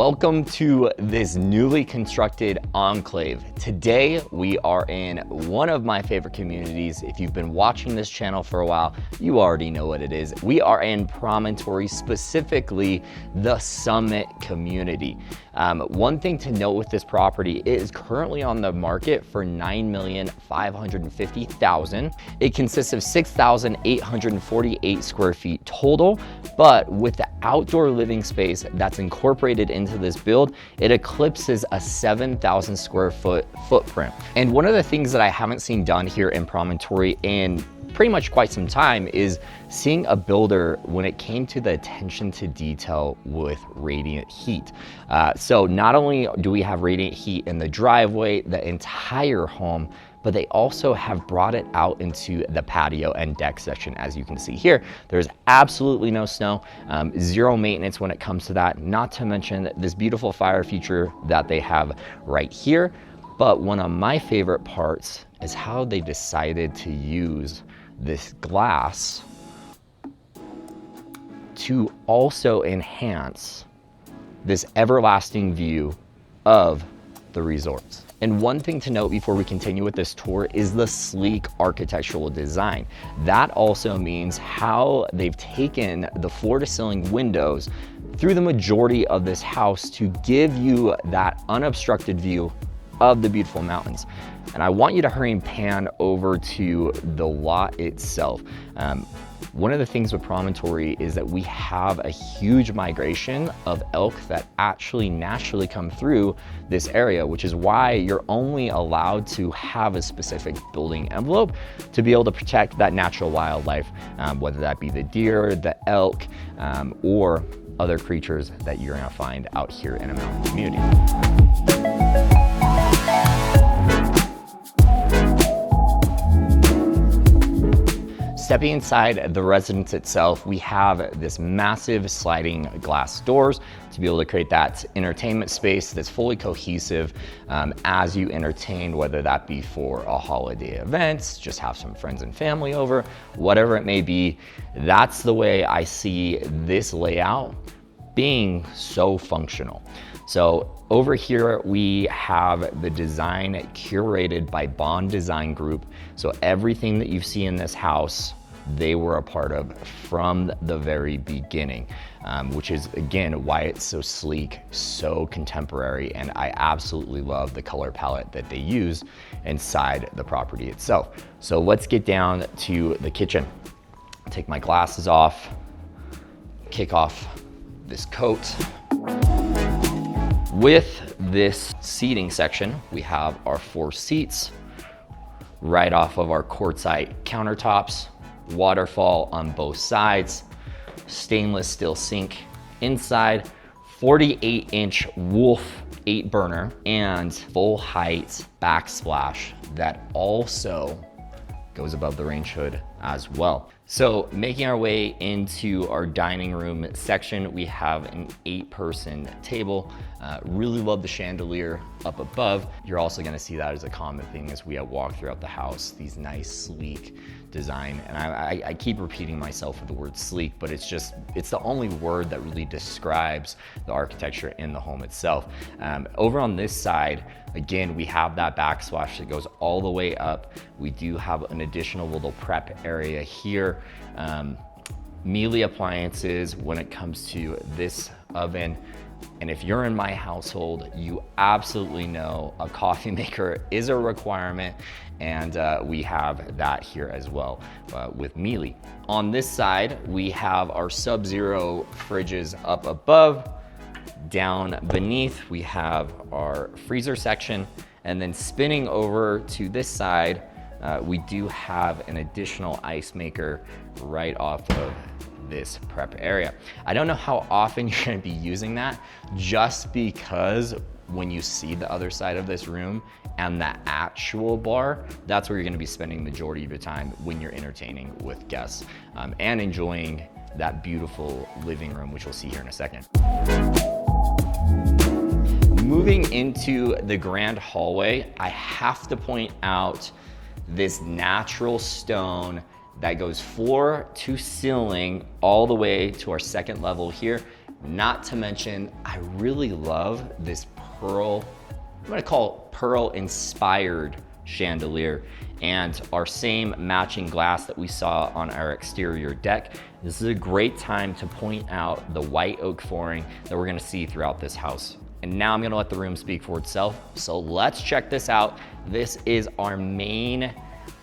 Welcome to this newly constructed Enclave. Today we are in one of my favorite communities. If you've been watching this channel for a while, you already know what it is. We are in Promontory, specifically the Summit community. One thing to note with this property, it is currently on the market for $9,550,000. It consists of 6,848 square feet total, but with the outdoor living space that's incorporated into this build, it eclipses a 7,000 square foot footprint. And one of the things that I haven't seen done here in Promontory in pretty much quite some time is seeing a builder when it came to the attention to detail with radiant heat. So not only do we have radiant heat in the driveway, the entire home, but they also have brought it out into the patio and deck section. As you can see here, there's absolutely no snow, zero maintenance when it comes to that, not to mention this beautiful fire feature that they have right here. But one of my favorite parts is how they decided to use this glass to also enhance this everlasting view of the resorts. And one thing to note before we continue with this tour is the sleek architectural design. That also means how they've taken the floor to ceiling windows through the majority of this house to give you that unobstructed view of the beautiful mountains. And I want you to hurry and pan over to the lot itself. One of the things with Promontory is that we have a huge migration of elk that actually naturally come through this area, which is why you're only allowed to have a specific building envelope to be able to protect that natural wildlife, whether that be the deer, the elk, or other creatures that you're gonna find out here in a mountain community. Stepping inside the residence itself, we have this massive sliding glass doors to be able to create that entertainment space that's fully cohesive as you entertain, whether that be for a holiday event, just have some friends and family over, whatever it may be. That's the way I see this layout being so functional. So over here, we have the design curated by Bond Design Group. So everything that you see in this house, they were a part of from the very beginning, which is again why it's so sleek, so contemporary, and I absolutely love the color palette that they use inside the property itself. So let's get down to the kitchen. Take my glasses off, kick off this coat. With this seating section, we have our 4 seats right off of our quartzite countertops, waterfall on both sides, stainless steel sink inside, 48-inch Wolf 8-burner, and full height backsplash that also goes above the range hood as well. So making our way into our dining room section, we have an 8-person table. Really love the chandelier up above. You're also gonna see that as a common thing as we walk throughout the house, these nice, sleek design. And I keep repeating myself with the word sleek, but it's the only word that really describes the architecture in the home itself. Over on this side, again, we have that backsplash that goes all the way up. We do have an additional little prep area here. Miele appliances when it comes to this oven. And if you're in my household, you absolutely know a coffee maker is a requirement, and we have that here as well with Miele. On this side, we have our Sub-Zero fridges up above. Down beneath, we have our freezer section, and then spinning over to this side, we do have an additional ice maker right off of this prep area. I don't know how often you're gonna be using that, just because when you see the other side of this room and the actual bar, that's where you're gonna be spending the majority of your time when you're entertaining with guests and enjoying that beautiful living room, which we'll see here in a second. Moving into the grand hallway, I have to point out this natural stone that goes floor to ceiling all the way to our second level here. Not to mention, I really love this pearl, I'm gonna call it pearl inspired chandelier, and our same matching glass that we saw on our exterior deck. This is a great time to point out the white oak flooring that we're gonna see throughout this house. And now I'm gonna let the room speak for itself. So let's check this out. This is our main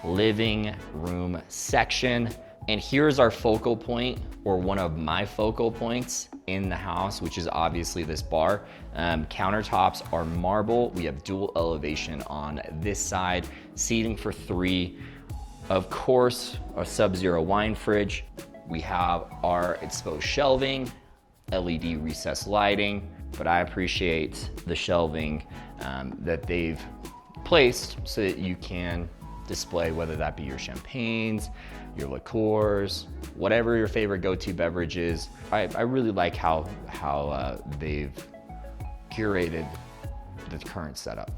living room section. And here's our focal point, or one of my focal points in the house, which is obviously this bar. Countertops are marble. We have dual elevation on this side, seating for 3. Of course, a Sub-Zero wine fridge. We have our exposed shelving, LED recessed lighting, but I appreciate the shelving that they've placed so that you can display, whether that be your champagnes, your liqueurs, whatever your favorite go-to beverage is. I really like how they've curated the current setup.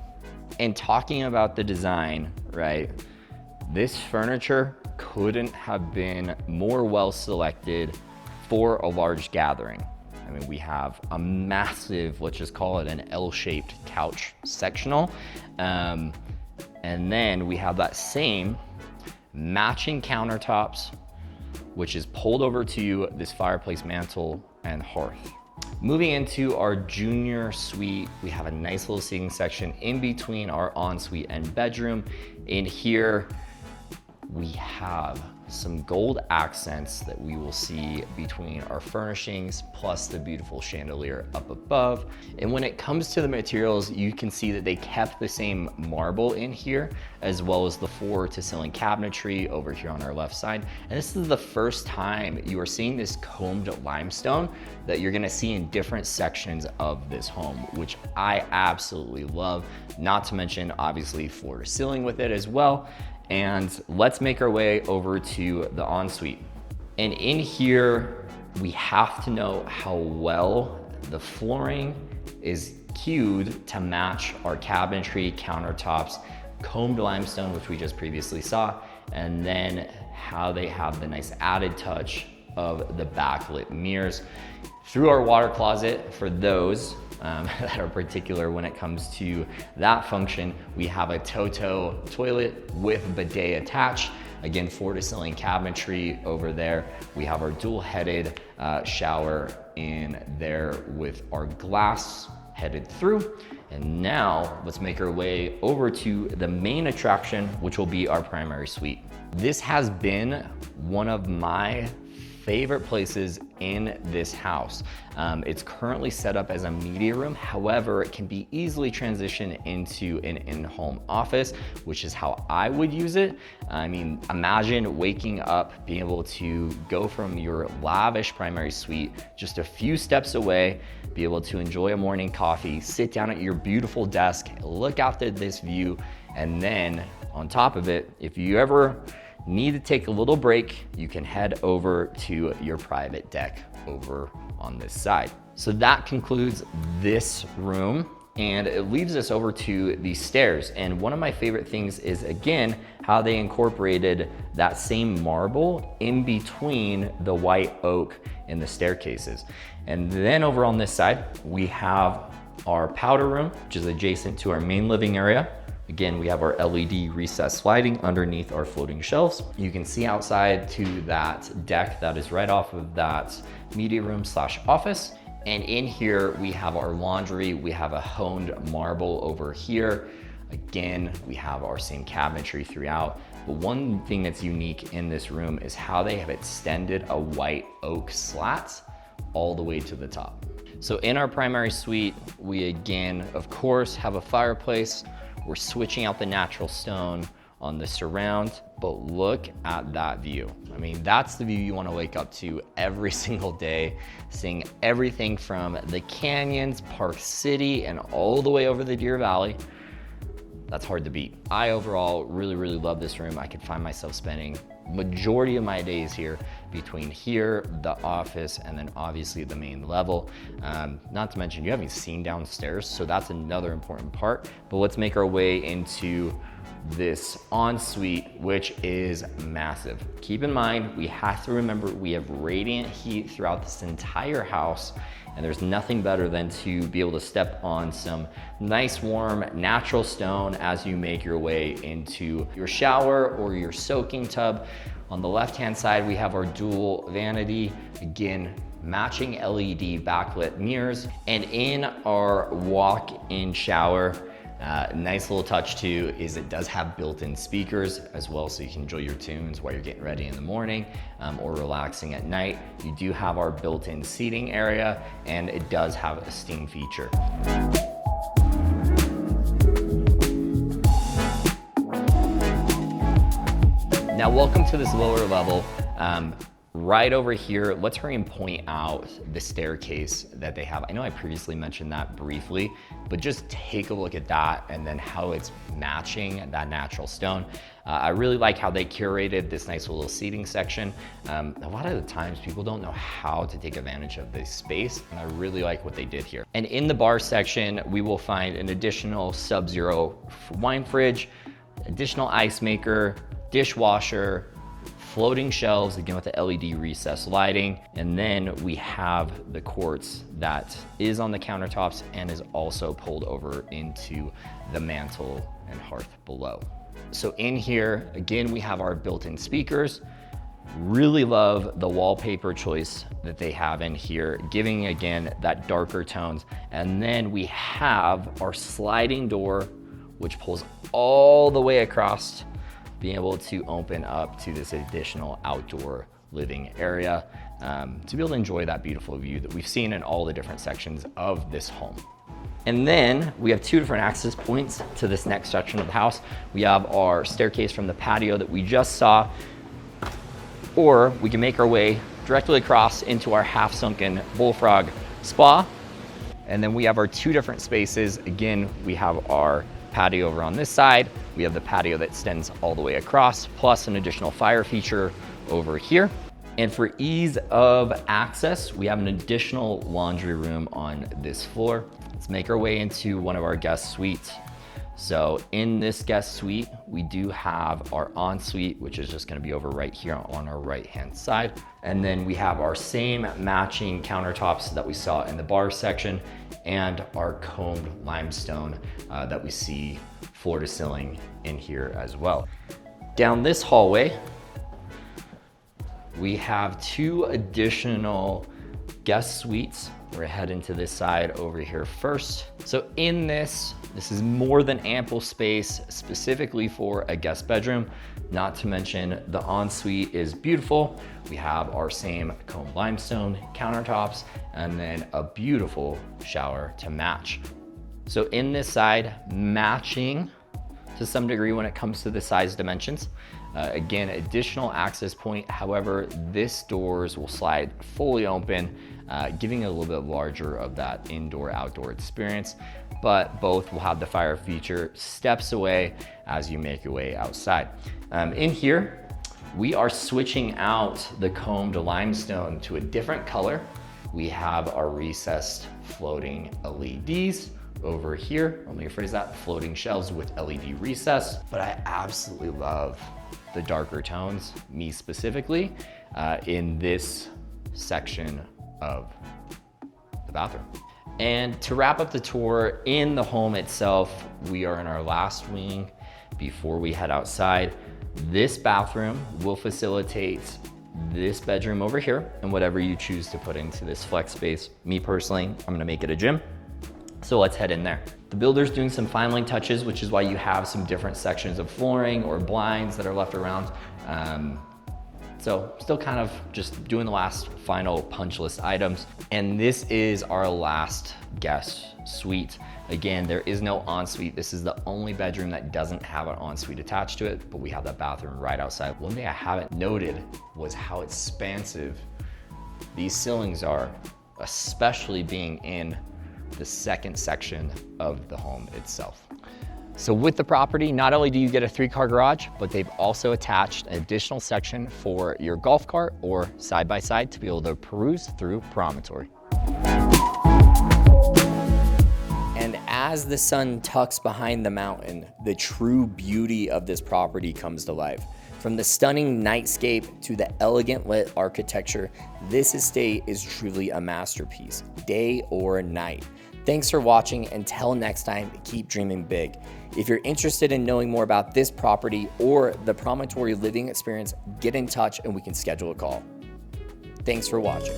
And talking about the design, right? This furniture couldn't have been more well selected for a large gathering. I mean, we have a massive, let's just call it an L-shaped couch sectional. And then we have that same matching countertops, which is pulled over to this fireplace mantle and hearth. Moving into our junior suite, we have a nice little seating section in between our ensuite and bedroom. In here, we have some gold accents that we will see between our furnishings, plus the beautiful chandelier up above. And when it comes to the materials, you can see that they kept the same marble in here, as well as the floor to ceiling cabinetry over here on our left side. And this is the first time you are seeing this combed limestone that you're gonna see in different sections of this home, which I absolutely love. Not to mention, obviously, floor to ceiling with it as well. And let's make our way over to the ensuite. And in here, we have to know how well the flooring is cued to match our cabinetry, countertops, combed limestone, which we just previously saw, and then how they have the nice added touch of the backlit mirrors. Through our water closet, for those that are particular when it comes to that function, we have a Toto toilet with bidet attached. Again, floor to ceiling cabinetry over there. We have our dual headed shower in there with our glass headed through. And now let's make our way over to the main attraction, which will be our primary suite. This has been one of my favorite places in this house. It's currently set up as a media room. However, it can be easily transitioned into an in-home office, which is how I would use it. I mean, imagine waking up, being able to go from your lavish primary suite just a few steps away, be able to enjoy a morning coffee, sit down at your beautiful desk, look out at this view, and then on top of it, if you ever need to take a little break, you can head over to your private deck over on this side. So that concludes this room, and it leaves us over to the stairs. And one of my favorite things is, again, how they incorporated that same marble in between the white oak and the staircases. And then over on this side, we have our powder room, which is adjacent to our main living area. Again, we have our LED recessed lighting underneath our floating shelves. You can see outside to that deck that is right off of that media room / office. And in here, we have our laundry. We have a honed marble over here. Again, we have our same cabinetry throughout. But one thing that's unique in this room is how they have extended a white oak slat all the way to the top. So in our primary suite, we again, of course, have a fireplace. We're switching out the natural stone on the surround, but look at that view. I mean, that's the view you want to wake up to every single day, seeing everything from the canyons, Park City, and all the way over the Deer Valley. That's hard to beat. I overall really, really love this room. I could find myself spending majority of my days here, between here, the office, and then obviously the main level. Not to mention you haven't seen downstairs, so that's another important part. But let's make our way into this ensuite, which is massive. Keep in mind, we have to remember we have radiant heat throughout this entire house, and there's nothing better than to be able to step on some nice warm natural stone as you make your way into your shower or your soaking tub. On the left-hand side, we have our dual vanity, again, matching LED backlit mirrors. And in our walk-in shower, nice little touch too is it does have built-in speakers as well, so you can enjoy your tunes while you're getting ready in the morning or relaxing at night. You do have our built-in seating area, and it does have a steam feature. Now, welcome to this lower level. Right over here, let's hurry and point out the staircase that they have. I know I previously mentioned that briefly, but just take a look at that and then how it's matching that natural stone. I really like how they curated this nice little seating section. A lot of the times people don't know how to take advantage of this space, and I really like what they did here. And in the bar section, we will find an additional Sub-Zero wine fridge, additional ice maker, dishwasher, floating shelves, again with the LED recessed lighting. And then we have the quartz that is on the countertops and is also pulled over into the mantle and hearth below. So in here, again, we have our built-in speakers. Really love the wallpaper choice that they have in here, giving again that darker tones. And then we have our sliding door, which pulls all the way across, being able to open up to this additional outdoor living area to be able to enjoy that beautiful view that we've seen in all the different sections of this home. And then we have two different access points to this next section of the house. We have our staircase from the patio that we just saw, or we can make our way directly across into our half sunken bullfrog spa. And then we have our two different spaces. Again, we have our patio over on this side. We have the patio that extends all the way across, plus an additional fire feature over here. And for ease of access, we have an additional laundry room on this floor. Let's make our way into one of our guest suites. So in this guest suite, we do have our ensuite, which is just gonna be over right here on our right-hand side. And then we have our same matching countertops that we saw in the bar section and our combed limestone that we see floor to ceiling in here as well. Down this hallway, we have two additional guest suites. We're heading to this side over here first. So in this is more than ample space specifically for a guest bedroom. Not to mention the ensuite is beautiful. We have our same combed limestone countertops and then a beautiful shower to match. So in this side, matching to some degree when it comes to the size dimensions. Again, additional access point. However, this doors will slide fully open, giving it a little bit larger of that indoor-outdoor experience, but both will have the fire feature steps away as you make your way outside. In here, we are switching out the combed limestone to a different color. We have our recessed floating LEDs over here. Let me rephrase that, floating shelves with LED recess. But I absolutely love the darker tones, me specifically, in this section of the bathroom. And to wrap up the tour in the home itself, we are in our last wing before we head outside. This bathroom will facilitate this bedroom over here and whatever you choose to put into this flex space. Me personally, I'm gonna make it a gym. So let's head in there. The builder's doing some filing touches, which is why you have some different sections of flooring or blinds that are left around. So still kind of just doing the last final punch list items. And this is our last guest suite. Again, there is no ensuite. This is the only bedroom that doesn't have an ensuite attached to it, but we have that bathroom right outside. One thing I haven't noted was how expansive these ceilings are, especially being in the second section of the home itself. So with the property, not only do you get a 3-car garage, but they've also attached an additional section for your golf cart or side-by-side to be able to peruse through Promontory. And As the sun tucks behind the mountain, the true beauty of this property comes to life. From the stunning nightscape to the elegant lit architecture, this estate is truly a masterpiece, day or night. Thanks for watching. Until next time, keep dreaming big. If you're interested in knowing more about this property or the Promontory living experience, get in touch and we can schedule a call. Thanks for watching.